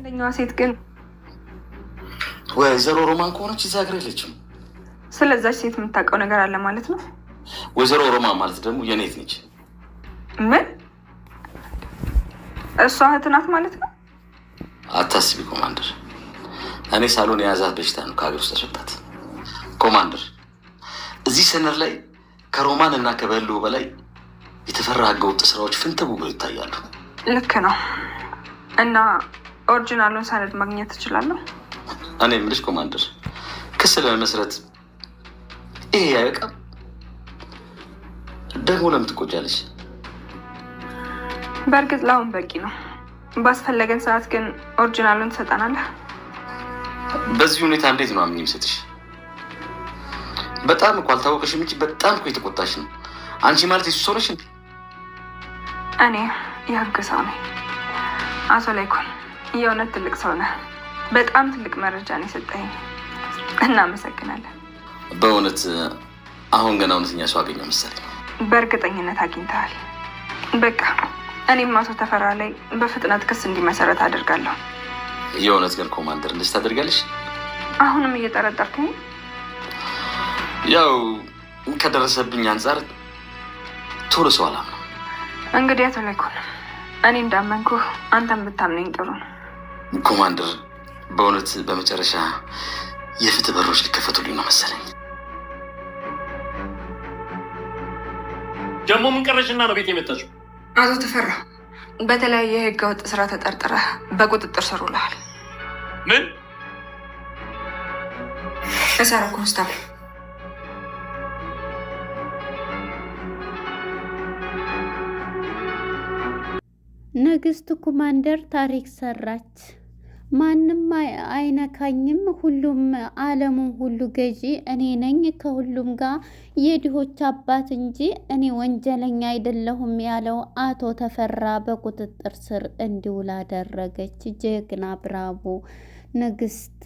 አንደኛዋ ሴት ግን ወይዘሮ ሮማን ከሆነች እዛ ሀገር የለችም። ስለዛች ሴት የምታውቀው ነገር አለ ማለት ነው? ወይዘሮ ሮማን ማለት ደግሞ የኔት ነች። ምን? እሷ እህት ናት ማለት ነው? አታስቢ ኮማንደር፣ እኔ ሳሎን የያዛት በሽታ ነው ከሀገር ውስጥ ተሸጣት። ኮማንደር፣ እዚህ ሰነድ ላይ ከሮማን እና ከበሉ በላይ የተፈራ ህገወጥ ስራዎች ፍንትው ብለው ይታያሉ። ልክ ነው። እና ኦሪጂናሉን ሰነድ ማግኘት ትችላለሁ? እኔ የምልሽ ኮማንደር፣ ክስ ለመመስረት ይሄ አይበቃም? ደግሞ ለምን ትቆጫለሽ? በእርግጥ ለአሁን በቂ ነው። ባስፈለገን ሰዓት ግን ኦሪጂናሉን ትሰጠናለህ? በዚህ ሁኔታ እንዴት ነው አምኜ የምሰጥሽ? በጣም እኮ አልታወቀሽም እንጂ በጣም እኮ የተቆጣሽ ነው። አንቺ ማለት የሱ ሰው ነሽ እንዴ? እኔ የህግ ሰው ነኝ። አቶ ላይኩን የእውነት ትልቅ ሰው ነህ። በጣም ትልቅ መረጃ ነው የሰጠኝ። እናመሰግናለን። በእውነት አሁን ገና እውነተኛ ሰው አገኘው መሰለኝ። በእርግጠኝነት አግኝተሃል። በቃ እኔም አቶ ተፈራ ላይ በፍጥነት ክስ እንዲመሰረት አደርጋለሁ። የእውነት ግን ኮማንደር እንደዚህ ታደርጋለሽ? አሁንም እየጠረጠርክኝ? ያው ከደረሰብኝ አንጻር ቶሎ ሰው አላምነው። እንግዲህ አቶ ላይኩን እኔ እንዳመንኩ አንተም ብታምነኝ ጥሩ ነው። ኮማንደር፣ በእውነት በመጨረሻ የፍትህ በሮች ሊከፈቱልኝ ነው መሰለኝ። ደግሞ ምን ቀረሽና ነው ቤት የመጣችው? አቶ ተፈራ በተለያየ የህገ ወጥ ስራ ተጠርጥረህ በቁጥጥር ስር ውለሃል። ምን? እሰራ ኮንስታብል። ንግስት ኮማንደር ታሪክ ሰራች። ማንም አይነካኝም፣ ሁሉም ዓለሙን ሁሉ ገዢ እኔ ነኝ፣ ከሁሉም ጋር የድሆች አባት እንጂ እኔ ወንጀለኛ አይደለሁም ያለው አቶ ተፈራ በቁጥጥር ስር እንዲውል አደረገች። ጀግና ብራቮ! ንግስት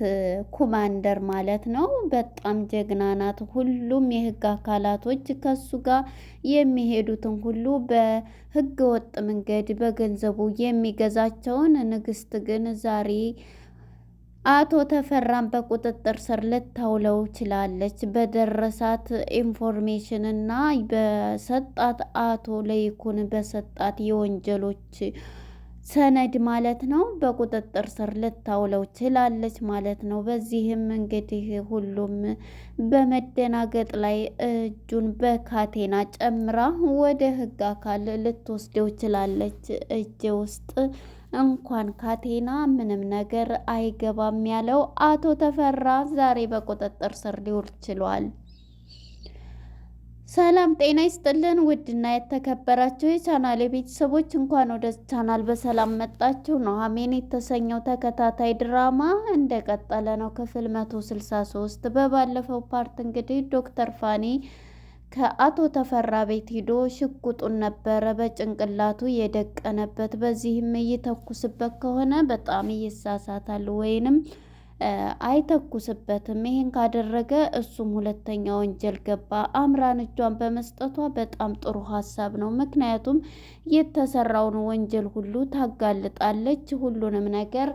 ኮማንደር ማለት ነው። በጣም ጀግና ናት። ሁሉም የህግ አካላቶች ከሱ ጋር የሚሄዱትን ሁሉ በህገ ወጥ መንገድ በገንዘቡ የሚገዛቸውን፣ ንግስት ግን ዛሬ አቶ ተፈራን በቁጥጥር ስር ልታውለው ችላለች። በደረሳት ኢንፎርሜሽን እና በሰጣት አቶ ለይኩን በሰጣት የወንጀሎች ሰነድ ማለት ነው በቁጥጥር ስር ልታውለው ችላለች ማለት ነው። በዚህም እንግዲህ ሁሉም በመደናገጥ ላይ እጁን በካቴና ጨምራ ወደ ህግ አካል ልትወስደው ችላለች። እጅ ውስጥ እንኳን ካቴና ምንም ነገር አይገባም ያለው አቶ ተፈራ ዛሬ በቁጥጥር ስር ሊውል ችሏል። ሰላም ጤና ይስጥልን። ውድና የተከበራችሁ የቻናል ቤተሰቦች እንኳን ወደ ቻናል በሰላም መጣችሁ። ኑሃሚን የተሰኘው ተከታታይ ድራማ እንደቀጠለ ነው። ክፍል 163 በባለፈው ፓርት እንግዲህ ዶክተር ፋኒ ከአቶ ተፈራ ቤት ሂዶ ሽጉጡን ነበረ በጭንቅላቱ የደቀነበት። በዚህም እየተኩስበት ከሆነ በጣም ይሳሳታል ወይንም አይተኩስበትም። ይሄን ካደረገ እሱም ሁለተኛ ወንጀል ገባ። አምራን እጇን በመስጠቷ በጣም ጥሩ ሀሳብ ነው። ምክንያቱም የተሰራውን ወንጀል ሁሉ ታጋልጣለች፣ ሁሉንም ነገር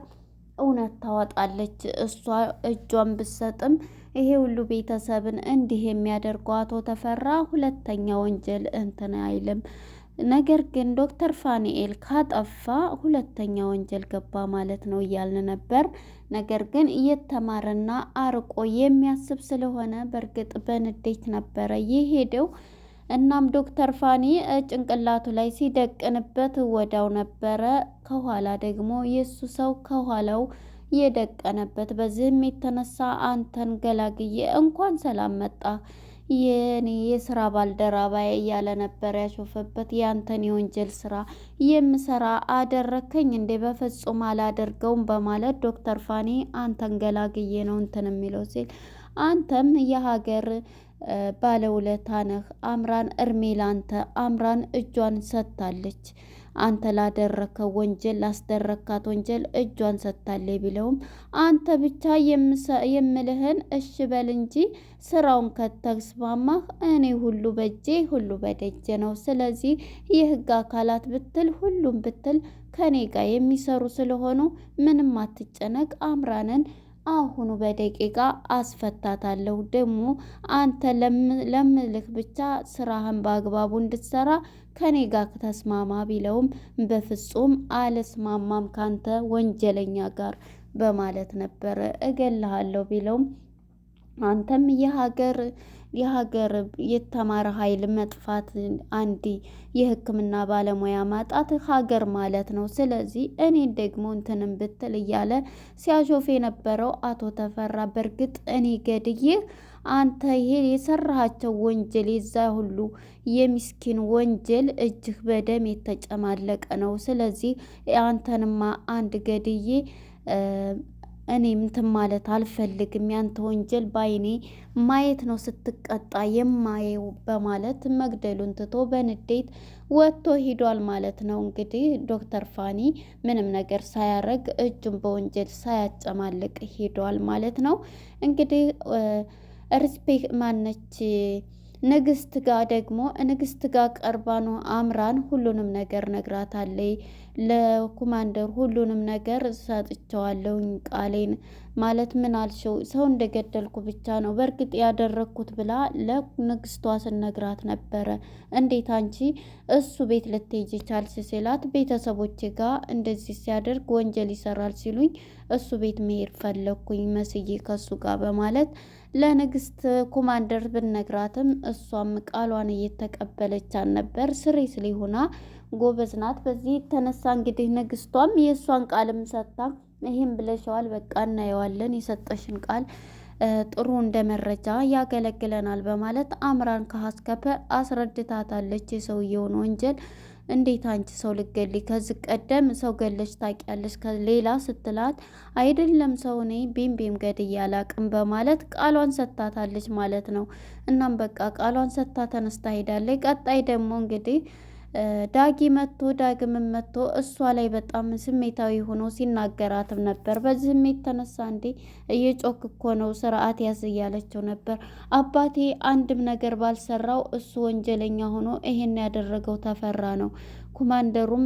እውነት ታወጣለች። እሷ እጇን ብትሰጥም ይሄ ሁሉ ቤተሰብን እንዲህ የሚያደርገው አቶ ተፈራ ሁለተኛ ወንጀል እንትን አይልም። ነገር ግን ዶክተር ፋኒኤል ካጠፋ ሁለተኛ ወንጀል ገባ ማለት ነው እያልን ነበር። ነገር ግን እየተማረና አርቆ የሚያስብ ስለሆነ በእርግጥ በንዴት ነበረ የሄደው። እናም ዶክተር ፋኒ ጭንቅላቱ ላይ ሲደቅንበት ወዳው ነበረ ከኋላ ደግሞ የሱ ሰው ከኋላው የደቀነበት። በዚህም የተነሳ አንተን ገላግዬ እንኳን ሰላም መጣ የኔ የስራ ባልደረባዬ እያለ ነበር ያሾፈበት። ያንተን የወንጀል ስራ የምሰራ አደረከኝ እንዴ? በፍጹም አላደርገውም በማለት ዶክተር ፋኒ አንተን ገላግዬ ነው እንትን የሚለው ሲል፣ አንተም የሀገር ባለውለታ ነህ። አምራን እርሜ ላንተ። አምራን እጇን ሰጥታለች። አንተ ላደረከው ወንጀል ላስደረካት ወንጀል እጇን ሰጥታለች ቢለውም አንተ ብቻ የምልህን እሺ በል እንጂ ስራውን ከተስማማህ እኔ ሁሉ በእጄ ሁሉ በደጀ ነው። ስለዚህ የህግ አካላት ብትል ሁሉም ብትል ከኔ ጋር የሚሰሩ ስለሆኑ ምንም አትጨነቅ፣ አምራንን አሁኑ በደቂቃ አስፈታታለሁ። ደግሞ አንተ ለምልክ ብቻ ስራህን በአግባቡ እንድትሰራ ከኔ ጋር ተስማማ ቢለውም በፍጹም አልስማማም ካንተ ወንጀለኛ ጋር በማለት ነበረ። እገልሃለሁ ቢለውም አንተም የሀገር የተማረ ኃይል መጥፋት አንድ የሕክምና ባለሙያ ማጣት ሀገር ማለት ነው። ስለዚህ እኔ ደግሞ እንትንም ብትል እያለ ሲያሾፍ የነበረው አቶ ተፈራ በእርግጥ እኔ ገድዬ አንተ ይሄ የሰራሃቸው ወንጀል የዛ ሁሉ የሚስኪን ወንጀል እጅህ በደም የተጨማለቀ ነው። ስለዚህ አንተንማ አንድ ገድዬ እኔ እንትን ማለት አልፈልግም፣ ያንተ ወንጀል ባይኔ ማየት ነው ስትቀጣ የማየው በማለት መግደሉን ትቶ በንዴት ወጥቶ ሂዷል ማለት ነው። እንግዲህ ዶክተር ፋኒ ምንም ነገር ሳያረግ እጁን በወንጀል ሳያጨማልቅ ሂዷል ማለት ነው። እንግዲህ ሪስፔክት ማነች ንግስት ጋር ደግሞ ንግስት ጋር ቀርባ ነው አምራን ሁሉንም ነገር ነግራታለይ። ለኮማንደር ሁሉንም ነገር ሰጥቼዋለሁኝ ቃሌን ማለት ምን አልሽው? ሰው እንደገደልኩ ብቻ ነው በእርግጥ ያደረግኩት ብላ ለንግስቷ ስነግራት ነበረ። እንዴት አንቺ እሱ ቤት ልትሄጂ ቻልሽ ሲላት ቤተሰቦቼ ጋር እንደዚህ ሲያደርግ ወንጀል ይሰራል ሲሉኝ እሱ ቤት መሄድ ፈለግኩኝ መስዬ ከሱ ጋር በማለት ለንግስት ኮማንደር ብነግራትም እሷም ቃሏን እየተቀበለች አልነበር። ስሬስሊ ሆና ጎበዝ ናት። በዚህ የተነሳ እንግዲህ ንግስቷም የእሷን ቃልም ሰጥታ ይህም ብለሸዋል፣ በቃ እናየዋለን፣ የሰጠሽን ቃል ጥሩ እንደ መረጃ ያገለግለናል በማለት አምራን ከሀስከፈ አስረድታታለች የሰውየውን ወንጀል። እንዴት አንቺ ሰው ልገሊ ከዚህ ቀደም ሰው ገለች ታውቂያለሽ ከሌላ ስትላት አይደለም ሰው እኔ ቤምቤም ገድዬ አላቅም በማለት ቃሏን ሰጥታታለች ማለት ነው። እናም በቃ ቃሏን ሰጥታ ተነስታ ሄዳለች። ቀጣይ ደግሞ እንግዲህ ዳግምም መጥቶ እሷ ላይ በጣም ስሜታዊ ሆኖ ሲናገራትም ነበር። በዚህም የተነሳ እንዴ እየጮክ እኮ ነው ስርዓት ያዝ እያለችው ነበር። አባቴ አንድም ነገር ባልሰራው እሱ ወንጀለኛ ሆኖ ይሄን ያደረገው ተፈራ ነው። ኮማንደሩም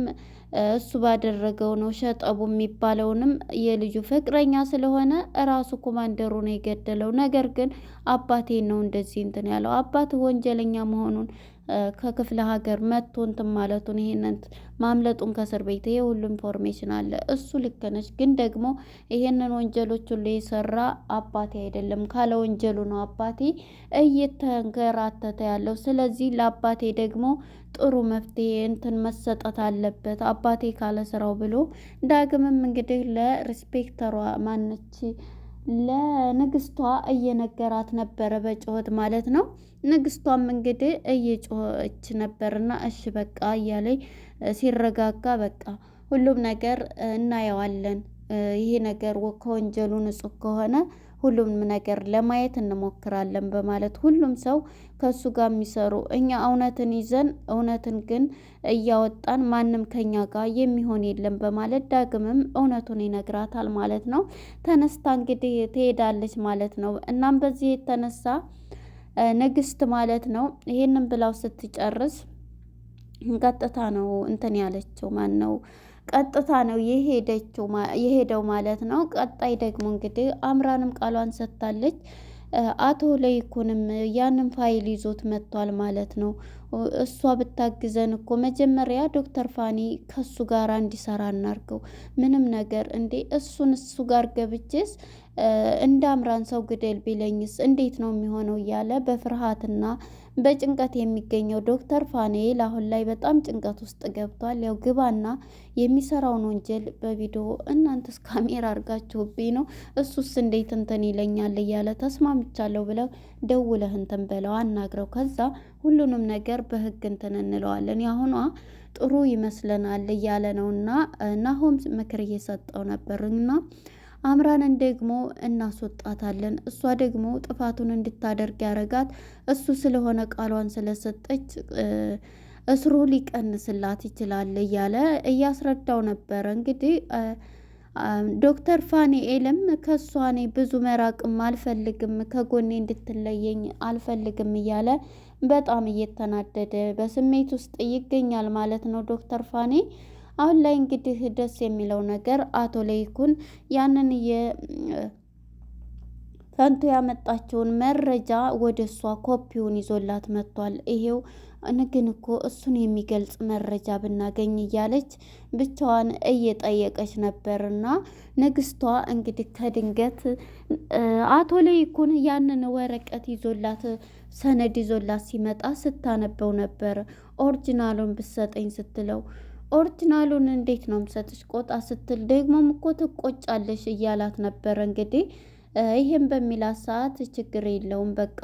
እሱ ባደረገው ነው። ሸጠቡ የሚባለውንም የልጁ ፍቅረኛ ስለሆነ እራሱ ኮማንደሩ ነው የገደለው። ነገር ግን አባቴ ነው እንደዚህ እንትን ያለው። አባት ወንጀለኛ መሆኑን ከክፍለ ሀገር መጥቶ እንትን ማለቱን ይሄንን ማምለጡን ከእስር ቤት ይሄ ሁሉ ኢንፎርሜሽን አለ። እሱ ልክ ነች፣ ግን ደግሞ ይሄንን ወንጀሎች ሁሉ የሰራ አባቴ አይደለም ካለ ወንጀሉ ነው አባቴ እየተንከራተተ ያለው። ስለዚህ ለአባቴ ደግሞ ጥሩ መፍትሄ እንትን መሰጠት አለበት አባቴ ካለ ስራው ብሎ ዳግምም እንግዲህ ለሪስፔክተሯ ማነች ለንግስቷ እየነገራት ነበረ በጩኸት ማለት ነው። ንግስቷም እንግዲህ እየጮኸች ነበርና እሺ በቃ እያለኝ ሲረጋጋ በቃ ሁሉም ነገር እናየዋለን፣ ይሄ ነገር ከወንጀሉ ንጹህ ከሆነ ሁሉም ነገር ለማየት እንሞክራለን በማለት ሁሉም ሰው ከሱ ጋር የሚሰሩ እኛ እውነትን ይዘን እውነትን ግን እያወጣን ማንም ከኛ ጋር የሚሆን የለም በማለት ዳግምም እውነቱን ይነግራታል ማለት ነው። ተነስታ እንግዲህ ትሄዳለች ማለት ነው። እናም በዚህ የተነሳ ንግስት ማለት ነው ይሄንን ብላው ስትጨርስ ቀጥታ ነው እንትን ያለችው ማን ነው ቀጥታ ነው የሄደው ማለት ነው። ቀጣይ ደግሞ እንግዲህ አምራንም ቃሏን ሰጥታለች። አቶ ለይኩንም ያንን ፋይል ይዞት መጥቷል ማለት ነው። እሷ ብታግዘን እኮ መጀመሪያ ዶክተር ፋኒ ከሱ ጋር እንዲሰራ እናርገው። ምንም ነገር እንዴ እሱ ጋር ገብቼስ እንደ አምራን ሰው ግደል ቢለኝስ እንዴት ነው የሚሆነው እያለ በፍርሃትና በጭንቀት የሚገኘው ዶክተር ፋኔል አሁን ላይ በጣም ጭንቀት ውስጥ ገብቷል። ያው ግባና የሚሰራውን ወንጀል በቪዲዮ እናንተስ ካሜራ አድርጋችሁብኝ ነው እሱስ እንዴት እንትን ይለኛል እያለ ተስማምቻለሁ ብለው ደውለህ እንትን በለው አናግረው፣ ከዛ ሁሉንም ነገር በህግ እንትን እንለዋለን ያሁኗ ጥሩ ይመስለናል እያለ ነውና ናሆም ምክር እየሰጠው ነበርና አምራንን ደግሞ እናስወጣታለን። እሷ ደግሞ ጥፋቱን እንድታደርግ ያረጋት እሱ ስለሆነ ቃሏን ስለሰጠች እስሩ ሊቀንስላት ይችላል እያለ እያስረዳው ነበረ። እንግዲህ ዶክተር ፋኒኤልም ከሷ እኔ ብዙ መራቅም አልፈልግም፣ ከጎኔ እንድትለየኝ አልፈልግም እያለ በጣም እየተናደደ በስሜት ውስጥ ይገኛል ማለት ነው ዶክተር ፋኒ። አሁን ላይ እንግዲህ ደስ የሚለው ነገር አቶ ለይኩን ያንን ፈንቱ ያመጣቸውን መረጃ ወደ እሷ ኮፒውን ይዞላት መጥቷል። ይሄው ግን እኮ እሱን የሚገልጽ መረጃ ብናገኝ እያለች ብቻዋን እየጠየቀች ነበርና ንግስቷ እንግዲህ ከድንገት አቶ ለይኩን ያንን ወረቀት ይዞላት ሰነድ ይዞላት ሲመጣ ስታነበው ነበር። ኦሪጂናሉን ብትሰጠኝ ስትለው ኦሪጂናሉን እንዴት ነው ምሰጥሽ ቆጣ ስትል ደግሞም እኮ ትቆጫለሽ እያላት ነበር። እንግዲህ ይሄን በሚላት ሰዓት ችግር የለውም በቃ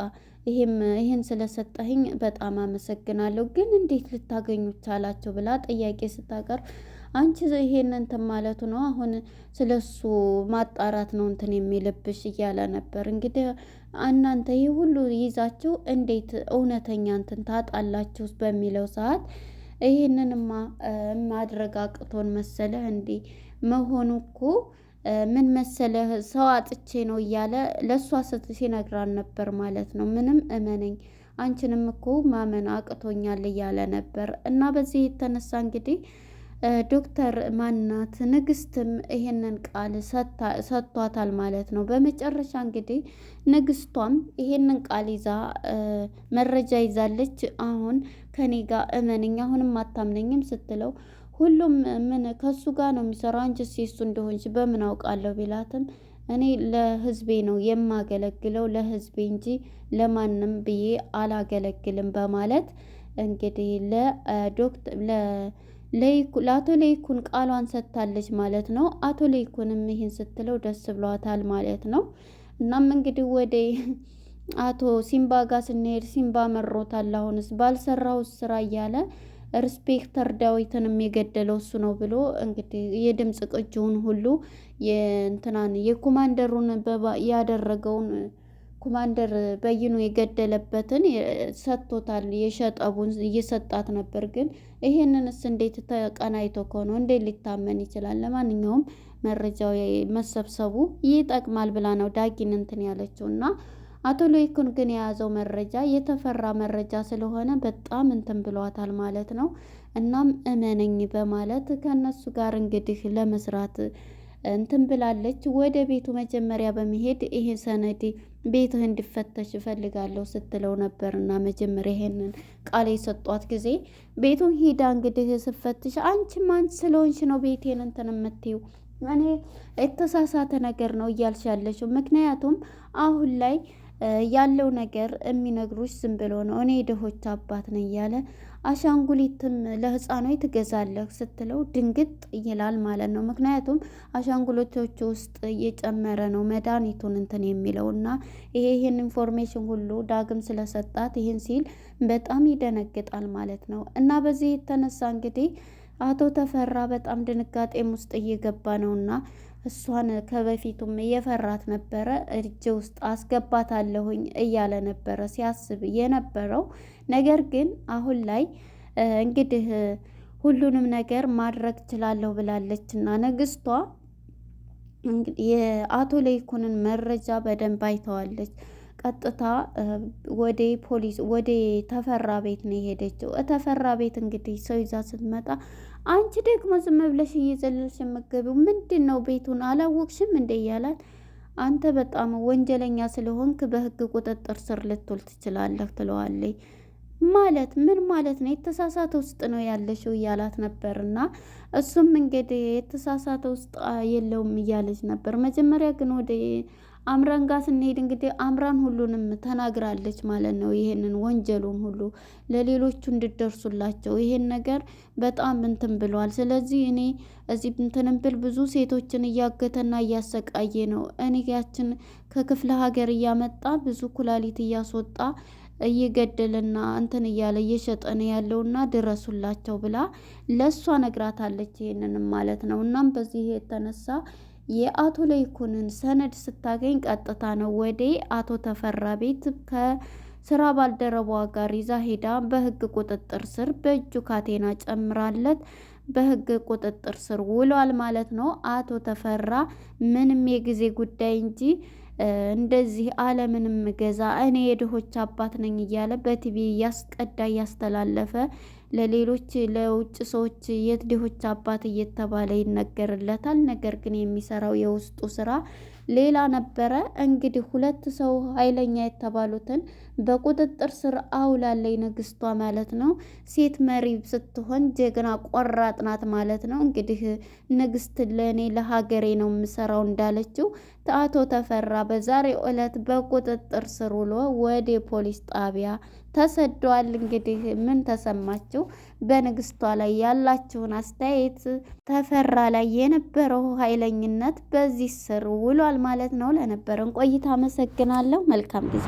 ይሄን ስለሰጠህኝ በጣም አመሰግናለሁ፣ ግን እንዴት ልታገኙት ቻላቸው ብላ ጥያቄ ስታቀርብ አንቺ ይሄን እንትን ማለቱ ነው አሁን ስለሱ ማጣራት ነው እንትን የሚልብሽ እያለ ነበር። እንግዲህ እናንተ ይህ ሁሉ ይዛችሁ እንዴት እውነተኛ እንትን ታጣላችሁ በሚለው ሰዓት ይሄንንማ ማድረግ አቅቶን መሰለህ እንዴ መሆኑ እኮ ምን መሰለህ ሰው አጥቼ ነው እያለ ለእሷ ሲነግራን ነበር ማለት ነው። ምንም እመነኝ አንቺንም እኮ ማመን አቅቶኛል እያለ ነበር። እና በዚህ የተነሳ እንግዲህ ዶክተር ማናት ንግስትም ይሄንን ቃል ሰጥቷታል ማለት ነው። በመጨረሻ እንግዲህ ንግስቷም ይሄንን ቃል ይዛ መረጃ ይዛለች። አሁን ከኔ ጋር እመነኝ አሁንም አታምነኝም ስትለው ሁሉም ምን ከሱ ጋር ነው የሚሰራው አንቺስ የሱ እንደሆንሽ በምን አውቃለሁ ቢላትም እኔ ለህዝቤ ነው የማገለግለው ለህዝቤ እንጂ ለማንም ብዬ አላገለግልም በማለት እንግዲህ ለአቶ ለይኩን ቃሏን ሰጥታለች ማለት ነው። አቶ ለይኩንም ይህን ስትለው ደስ ብሏታል ማለት ነው። እናም እንግዲህ ወደ አቶ ሲምባ ጋር ስንሄድ ሲምባ መሮታል። አሁንስ ባልሰራው ስራ እያለ ሪስፔክተር ዳዊትንም የገደለው እሱ ነው ብሎ እንግዲህ የድምፅ ቅጂውን ሁሉ የእንትናን የኮማንደሩን ያደረገውን ኮማንደር በይኑ የገደለበትን ሰጥቶታል። የሸጠቡን እየሰጣት ነበር። ግን ይሄንንስ እንዴት ተቀናይቶ ከሆነ እንዴት ሊታመን ይችላል? ለማንኛውም መረጃው መሰብሰቡ ይጠቅማል ብላ ነው ዳጊን እንትን ያለችው እና አቶ ለይኩን ግን የያዘው መረጃ የተፈራ መረጃ ስለሆነ በጣም እንትን ብሏታል ማለት ነው። እናም እመነኝ በማለት ከነሱ ጋር እንግዲህ ለመስራት እንትን ብላለች። ወደ ቤቱ መጀመሪያ በመሄድ ይሄ ሰነድ ቤትህ እንዲፈተሽ እፈልጋለሁ ስትለው ነበርና መጀመሪያ ይሄንን ቃል የሰጧት ጊዜ ቤቱን ሂዳ እንግዲህ ስፈትሽ አንቺ ማን ስለሆንሽ ነው ቤቴን እንትን የምትይው? እኔ የተሳሳተ ነገር ነው እያልሽ ያለሽው። ምክንያቱም አሁን ላይ ያለው ነገር የሚነግሩሽ ዝም ብሎ ነው። እኔ የድሆች አባት ነኝ እያለ አሻንጉሊትም ለህፃኗ ትገዛለህ ስትለው ድንግጥ ይላል ማለት ነው። ምክንያቱም አሻንጉሊቶቹ ውስጥ እየጨመረ ነው መድኃኒቱን እንትን የሚለውና ይሄን ኢንፎርሜሽን ሁሉ ዳግም ስለሰጣት ይህን ሲል በጣም ይደነግጣል ማለት ነው። እና በዚህ የተነሳ እንግዲህ አቶ ተፈራ በጣም ድንጋጤም ውስጥ እየገባ ነውና እሷን ከበፊቱም እየፈራት ነበረ። እጅ ውስጥ አስገባታለሁኝ እያለ ነበረ ሲያስብ የነበረው። ነገር ግን አሁን ላይ እንግዲህ ሁሉንም ነገር ማድረግ ችላለሁ ብላለችና ንግስቷ የአቶ ለይኩንን መረጃ በደንብ አይተዋለች። ቀጥታ ወደ ተፈራ ቤት ነው የሄደችው። ተፈራ ቤት እንግዲህ ሰው ይዛ ስትመጣ አንቺ ደግሞ ዝም ብለሽ እየዘለልሽ የምትገቢው ምንድን ነው? ቤቱን አላወቅሽም እንደ እያላት አንተ በጣም ወንጀለኛ ስለሆንክ በህግ ቁጥጥር ስር ልትውል ትችላለህ ትለዋለች። ማለት ምን ማለት ነው? የተሳሳተ ውስጥ ነው ያለሽው እያላት ነበርና እሱም እንግዲህ የተሳሳተ ውስጥ የለውም እያለች ነበር። መጀመሪያ ግን ወደ አምራን ጋር ስንሄድ እንግዲህ አምራን ሁሉንም ተናግራለች ማለት ነው። ይሄንን ወንጀሉን ሁሉ ለሌሎቹ እንድደርሱላቸው ይሄን ነገር በጣም እንትን ብለዋል። ስለዚህ እኔ እዚህ እንትንም ብል ብዙ ሴቶችን እያገተና እያሰቃየ ነው። እኔ ያችን ከክፍለ ሀገር እያመጣ ብዙ ኩላሊት እያስወጣ እየገደልና እንትን እያለ እየሸጠ ነው ያለውና ድረሱላቸው ብላ ለሷ ነግራታለች። ይሄንንም ማለት ነው። እናም በዚህ የተነሳ የአቶ ለይኩንን ሰነድ ስታገኝ ቀጥታ ነው ወደ አቶ ተፈራ ቤት ከስራ ባልደረቧ ጋር ይዛ ሄዳ በህግ ቁጥጥር ስር በእጁ ካቴና ጨምራለት በህግ ቁጥጥር ስር ውሏል ማለት ነው። አቶ ተፈራ ምንም የጊዜ ጉዳይ እንጂ እንደዚህ ዓለምንም ገዛ እኔ የድሆች አባት ነኝ እያለ በቲቪ እያስቀዳ እያስተላለፈ ለሌሎች ለውጭ ሰዎች የድሆች አባት እየተባለ ይነገርለታል። ነገር ግን የሚሰራው የውስጡ ስራ ሌላ ነበረ። እንግዲህ ሁለት ሰው ኃይለኛ የተባሉትን በቁጥጥር ስር አውላለች ንግስቷ ማለት ነው። ሴት መሪ ስትሆን ጀግና ቆራጥ ናት ማለት ነው። እንግዲህ ንግስት ለእኔ ለሀገሬ ነው የምሰራው እንዳለችው አቶ ተፈራ በዛሬው ዕለት በቁጥጥር ስር ውሎ ወደ ፖሊስ ጣቢያ ተሰዷል። እንግዲህ ምን ተሰማችሁ? በንግስቷ ላይ ያላችሁን አስተያየት። ተፈራ ላይ የነበረው ኃይለኝነት በዚህ ስር ውሏል ማለት ነው። ለነበረን ቆይታ አመሰግናለሁ። መልካም ጊዜ